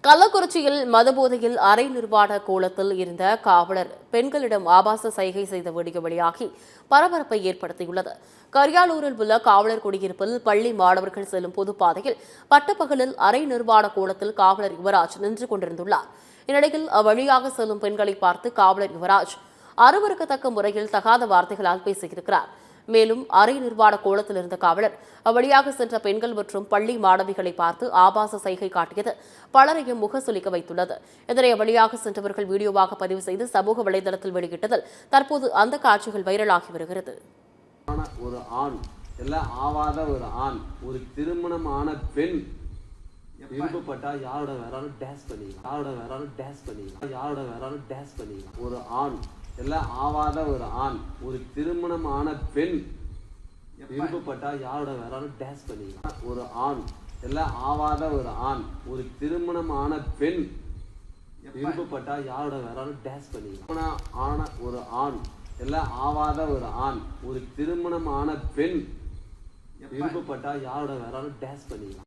கள்ளக்குறிச்சியில் மதுபோதையில் அரை நிர்வாண கோலத்தில் இருந்த காவலர் பெண்களிடம் ஆபாச சைகை செய்த வீடியோ வெளியாகி பரபரப்பை ஏற்படுத்தியுள்ளது. கரியாலூரில் உள்ள காவலர் குடியிருப்பில் பள்ளி மாணவர்கள் செல்லும் பொதுப்பாதையில் பட்டப்பகலில் அரை நிர்வாண கோலத்தில் காவலர் யுவராஜ் நின்று கொண்டிருந்துள்ளார். இந்நிலையில் அவ்வழியாக செல்லும் பெண்களை பார்த்து காவலர் யுவராஜ் அருவருக்கத்தக்க முறையில் தகாத வார்த்தைகளால் பேசியிருக்கிறார். மேலும் அரை நிர்வாண கோலத்தில் இருந்த காவலர் அவ்வழியாக சென்ற பெண்கள் மற்றும் பள்ளி மாணவிகளை பார்த்து ஆபாச சைகை காட்டியது பலரையும் முகசுலிக்க வைத்துள்ளது. இதனை அவ்வழியாக சென்றவர்கள் வீடியோவாக பதிவு செய்து சமூக வலைதளத்தில் வெளியிட்டதில் தற்போது அந்த காட்சிகள் வைரலாகி வருகிறது. ஒரு ஆண் ஆவாத ஒரு ஆண் ஒரு திருமணமான பெண் விருப்பப்பட்டா யாரோட வேறாலும் டேஷ் பண்ணிக்கலாம், யாரோட வேறாலும் டேஷ் பண்ணிக்கலாம், யாரோட வேறாலும் டேஷ் பண்ணிக்கலாம். ஒரு ஆண் ஆவாத ஒரு ஆண் ஒரு திருமணமான பெண் விருப்பப்பட்டா யாரோட வேறாலும் டேஷ் பண்ணிக்கலாம். ஒரு ஆண் ஆவாத ஒரு ஆண் ஒரு திருமணமான பெண் விருப்பப்பட்டா யாரோட வேறாலும் டேஷ் பண்ணிக்கலாம். ஆன ஒரு ஆண் ஆவாத ஒரு ஆண் ஒரு திருமணமான பெண் விருப்பப்பட்டா யாரோட வேறாலும் டேஷ் பண்ணிக்கலாம்.